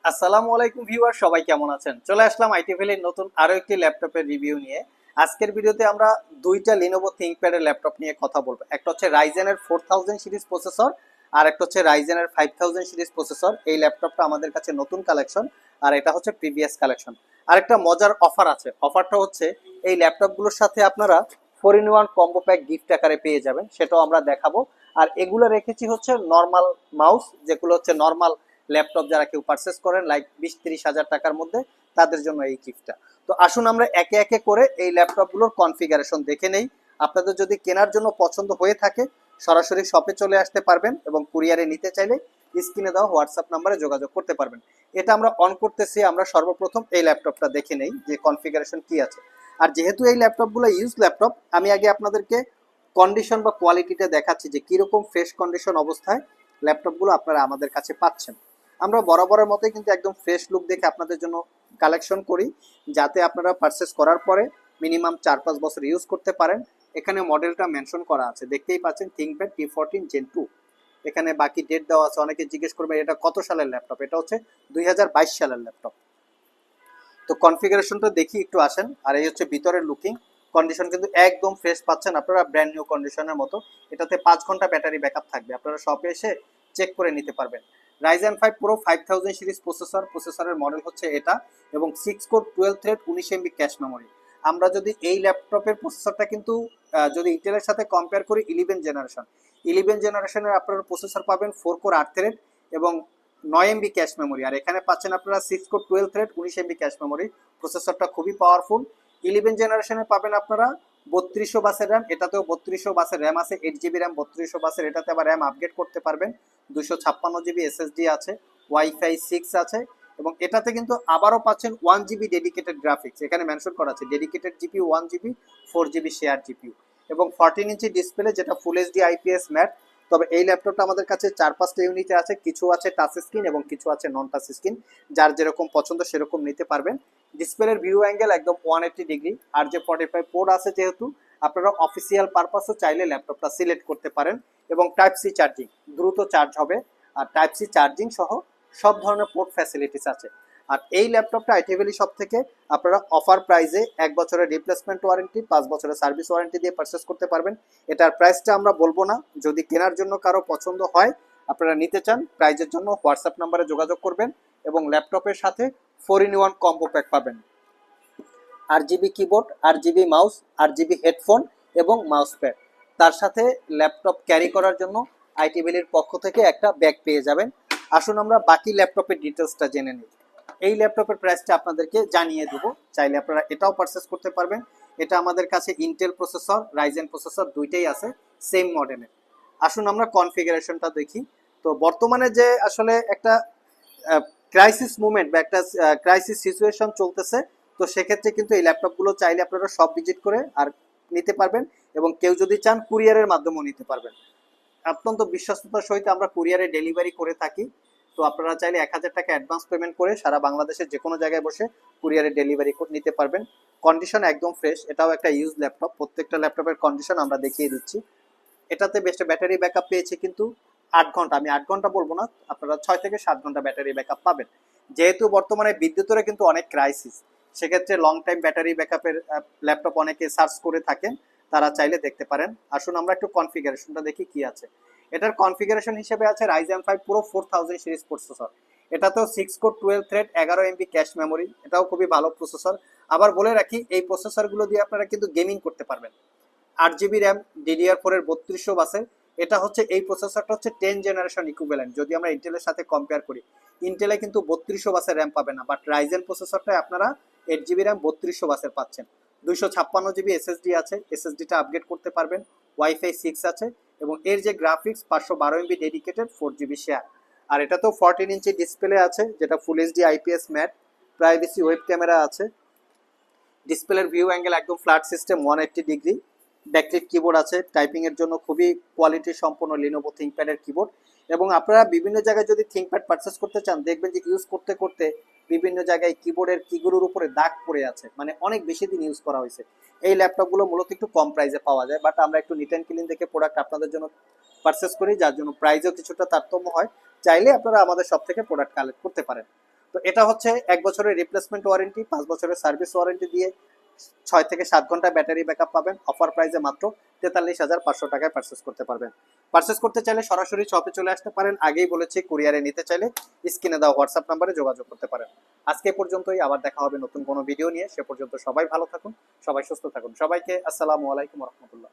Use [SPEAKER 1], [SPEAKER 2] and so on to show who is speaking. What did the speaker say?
[SPEAKER 1] আসসালামু আলাইকুম ভিউয়ার, সবাই কেমন আছেন? চলে আসলাম আইটি ভ্যালির নতুন আরো একটি ল্যাপটপের রিভিউ নিয়ে। আজকের ভিডিওতে আমরা দুইটা লিনোভো থিংকপ্যাডের ল্যাপটপ নিয়ে কথা বলবো। একটা হচ্ছে রাইজেনের 4000 সিরিজ প্রসেসর, আর একটা হচ্ছে রাইজেনের 5000 সিরিজ প্রসেসর। এই ল্যাপটপটা আমাদের কাছে নতুন কালেকশন, আর এটা হচ্ছে প্রিভিয়াস কালেকশন। আর একটা মজার অফার আছে। অফারটা হচ্ছে এই ল্যাপটপগুলোর সাথে আপনারা 4-in-1 কম্বো প্যাক গিফট আকারে পেয়ে যাবেন, সেটাও আমরা দেখাবো। আর এগুলো রেখেছি হচ্ছে নর্মাল মাউস, যেগুলো হচ্ছে নর্মাল ল্যাপটপ যারা কেউ পারচেস করেন লাইক 20-30 হাজার টাকার মধ্যে, তাদের জন্য এই গিফটটা। তো আসুন আমরা একে একে করে এই ল্যাপটপগুলোর কনফিগারেশন দেখে নেই। আপনাদের যদি কেনার জন্য পছন্দ হয়ে থাকে সরাসরি শপে চলে আসতে পারবেন, এবং কুরিয়ারে নিতে চাইলে স্ক্রিনে দেওয়া হোয়াটসঅ্যাপ নাম্বারে যোগাযোগ করতে পারবেন। এটা আমরা অন করতেছি। আমরা সর্বপ্রথম এই ল্যাপটপটা দেখে নেই যে কনফিগারেশন কি আছে। আর যেহেতু এই ল্যাপটপগুলো ইউজ ল্যাপটপ, আমি আগে আপনাদেরকে কন্ডিশন বা কোয়ালিটিটা দেখাচ্ছি যে কিরকম ফ্রেশ কন্ডিশন অবস্থায় ল্যাপটপগুলো আপনারা আমাদের কাছে পাচ্ছেন। আমরা বরাবরের মতোই কিন্তু একদম ফ্রেশ লুক দেখে আপনাদের জন্য কালেকশন করি, যাতে আপনারা পারচেস করার পরে মিনিমাম 4-5 বছর ইউজ করতে পারেন। এখানে মডেলটা মেনশন করা আছে, দেখতেই পাচ্ছেন থিংকপ্যাড T14 Gen 2। এখানে বাকি ডেট দেওয়া আছে। অনেকে জিজ্ঞেস করবে এটা কত সালের ল্যাপটপ। এটা হচ্ছে 2022 সালের ল্যাপটপ। তো কনফিগারেশনটা দেখি একটু আসেন। আর এই হচ্ছে ভিতরের লুকিং কন্ডিশন, কিন্তু একদম ফ্রেশ পাচ্ছেন আপনারা, ব্র্যান্ড নিউ কন্ডিশনের মতো। এটাতে 5 ঘন্টা ব্যাটারি ব্যাকআপ থাকবে, আপনারা শপে এসে চেক করে নিতে পারবেন। রাইজেন 5 Pro 5000 সিরিজ প্রসেসরের মডেল হচ্ছে এটা, এবং 6 core 12 thread 19 MB cache memory. আমরা যদি এই ল্যাপটপের প্রসেসরটা কিন্তু যদি ইন্টেলের সাথে কম্পেয়ার করি 11 জেনারেশনের আপনারা প্রসেসর পাবেন 4 কোর 8 থ্রেড এবং 9 MB ক্যাশ মেমোরি। আর এখানে পাচ্ছেন আপনারা 6 core 12 thread 19 MB cache memory. প্রসেসরটা খুবই পাওয়ারফুল। 11 জেনারেশনে পাবেন আপনারা 3200 বাসের র্যাম, এটাতেও 3200 বাসের র্যাম আছে, 8 GB র্যাম 3200 বাসের। এটাতে আবার র্যাম আপগ্রেড করতে পারবেন। 256 GB SSD আছে, ওয়াইফাই 6 আছে, এবং এটাতে কিন্তু আবারও পাচ্ছেন 1 GB ডেডিকেটেড গ্রাফিক্স। এখানে মেনশন করা আছে dedicated GPU 1 GB, 4 GB share GPU, এবং 14 ইঞ্চি ডিসপ্লে যেটা ফুল এইচডি আইপিএস ম্যাট। তবে এই ল্যাপটপটা আমাদের কাছে 4-5টা ইউনিটে আছে, কিছু আছে টাচ স্ক্রিন এবং কিছু আছে নন টাচ স্ক্রিন। যার যেরকম পছন্দ সেরকম নিতে পারবেন। ডিসপ্লের ভিউ অ্যাঙ্গেল একদম 180 ডিগ্রি। আর যে 45 পোর্ট আছে, যেহেতু আপনারা অফিসিয়াল পারপাসও চাইলে ল্যাপটপটা সিলেক্ট করতে পারেন। এবং টাইপ সি চার্জিং, দ্রুত চার্জ হবে। আর টাইপ সি চার্জিং সহ সব ধরনের পোর্ট ফ্যাসিলিটিস আছে। আর এই ল্যাপটপটা আইটি ভ্যালি শপ থেকে আপনারা অফার প্রাইসে 1 বছরের রিপ্লেসমেন্ট ওয়ারেন্টি, 5 বছরের সার্ভিস ওয়ারেন্টি দিয়ে পারচেস করতে পারবেন। এটার প্রাইসটা আমরা বলবো না, যদি কেনার জন্য কারো পছন্দ হয়, আপনারা নিতে চান, প্রাইজের জন্য হোয়াটসঅ্যাপ নাম্বারে যোগাযোগ করবেন, এবং ল্যাপটপের সাথে 4-in-1 কম্বো প্যাক পাবেন। 8 GB keyboard, 8 GB mouse, 8 GB headphone এবং মাউস প্যাড। তার সাথে ল্যাপটপ ক্যারি করার জন্য আইটি ভ্যালির পক্ষ থেকে একটা ব্যাগ পেয়ে যাবেন। আসুন আমরা বাকি ল্যাপটপের ডিটেলসটা জেনে নিই। এই ল্যাপটপের প্রাইসটা আপনাদেরকে জানিয়ে দেবো, চাইলে আপনারা এটাও পারচেস করতে পারবেন। এটা আমাদের কাছে ইন্টেল প্রসেসর, রাইজেন প্রসেসর দুইটাই আছে সেম মডেলের। আসুন আমরা কনফিগারেশনটা দেখি। তো বর্তমানে যে আসলে একটা ক্রাইসিস মুভমেন্ট বা একটা ক্রাইসিস সিচুয়েশন চলতেছে, তো সেক্ষেত্রে কিন্তু এই ল্যাপটপগুলো চাইলে আপনারা সব ভিজিট করে আর নিতে পারবেন, এবং কেউ যদি চান কুরিয়ারের মাধ্যমেও নিতে পারবেন। অত্যন্ত বিশ্বস্ততার সহিত আমরা কুরিয়ারে ডেলিভারি করে থাকি। তো আপনারা চাইলে 1000 টাকা অ্যাডভান্স পেমেন্ট করে সারা বাংলাদেশের যে কোনো জায়গায় বসে কুরিয়ারে ডেলিভারি নিতে পারবেন। কন্ডিশন একদম ফ্রেশ। এটাও একটা ইউজ ল্যাপটপ। প্রত্যেকটা ল্যাপটপের কন্ডিশন আমরা দেখিয়ে দিচ্ছি। এটাতে বেস্ট ব্যাটারি ব্যাকআপ পেয়েছে কিন্তু 8 ঘন্টা। আমি 8 ঘন্টা বলবো না, আপনারা 6 থেকে 7 ঘন্টা ব্যাটারি ব্যাকআপ পাবেন। যেহেতু বর্তমানে বিদ্যুতের কিন্তু অনেক ক্রাইসিস, সেক্ষেত্রে লং টাইম ব্যাটারি ব্যাকআপের ল্যাপটপ অনেকে সার্চ করে থাকেন, তারা চাইলে দেখতে পারেন। আসুন আমরা একটু কনফিগারেশনটা দেখি কি আছে। এটার কনফিগারেশন হিসেবে আছে রাইজেন 5 Pro 4000 সিরিজ প্রসেসর। এটাতেও 6 core 12 thread 11 MB cache memory. এটাও খুবই ভালো প্রসেসর। আবার বলে রাখি, এই প্রসেসরগুলো দিয়ে আপনারা কিন্তু গেমিং করতে পারবেন। 8 GB র্যাম, DDR4 এর 3200 বাসের। এটা হচ্ছে এই প্রসেসরটা হচ্ছে 10 জেনারেশন ইকুইভ্যালেন্ট। যদি আমরা ইন্টেলের সাথে কম্পেয়ার করি, ইন্টেলে কিন্তু 3200 বাসের র্যাম পাবেন না, বাট রাইজেন প্রসেসরটায় আপনারা 8 GB র্যাম 3200 বাসের পাচ্ছেন। 256 GB SSD আছে, এসএসডিটা আপগ্রেড করতে পারবেন। ওয়াইফাই 6 আছে, এবং এর যে graphics 512 MB dedicated, 4 GB share. আর এটা তো 14 ইঞ্চি ডিসপ্লে আছে, যেটা full HD IPS matte. Privacy web camera আছে। ডিসপ্লের ভিউ অ্যাঙ্গেল একদম flat system 180 degree. Backlit keyboard আছে, টাইপিং এর জন্য খুবই কোয়ালিটি সম্পন্ন লিনোভো থিংকপ্যাডের কিবোর্ড। এবং আপনারা বিভিন্ন জায়গায় যদি থিংকপ্যাড পারচেস করতে চান, দেখবেন যে ইউজ করতে করতে বিভিন্ন জায়গায় কিবোর্ডের কিগুলোর উপরে দাগ পড়ে আছে, মানে অনেক বেশি দিন ইউজ করা হয়েছে। এই ল্যাপটপগুলো মূলত একটু কম প্রাইসে পাওয়া যায়, বাট আমরা একটু নিট অ্যান্ড ক্লিন দেখে প্রোডাক্ট আপনাদের জন্য পারচেস করি, যার জন্য প্রাইসেও কিছুটা তারতম্য হয়। চাইলে আপনারা আমাদের সব থেকে প্রোডাক্ট কালেক্ট করতে পারেন। তো তো এটা হচ্ছে 1 বছরের রিপ্লেসমেন্ট ওয়ারেন্টি, 5 বছরের সার্ভিস ওয়ারেন্টি দিয়ে 6 থেকে 7 ঘন্টা ব্যাটারি ব্যাকআপ পাবেন। অফার প্রাইসে মাত্র 43,500 টাকায় পারচেস করতে পারবেন। পারচেস করতে চাইলে সরাসরি শপে চলে আসতে পারেন, আগেই বলেছি কুরিয়ারে নিতে চাইলে স্ক্রিনে দেওয়া হোয়াটসঅ্যাপ নাম্বারে যোগাযোগ করতে পারেন। আজকে পর্যন্তই, আবার দেখা হবে নতুন কোনো ভিডিও নিয়ে। সে পর্যন্ত সবাই ভালো থাকুন, সবাই সুস্থ থাকুন। সবাইকে আসসালামু আলাইকুম রহমতুল্লাহ।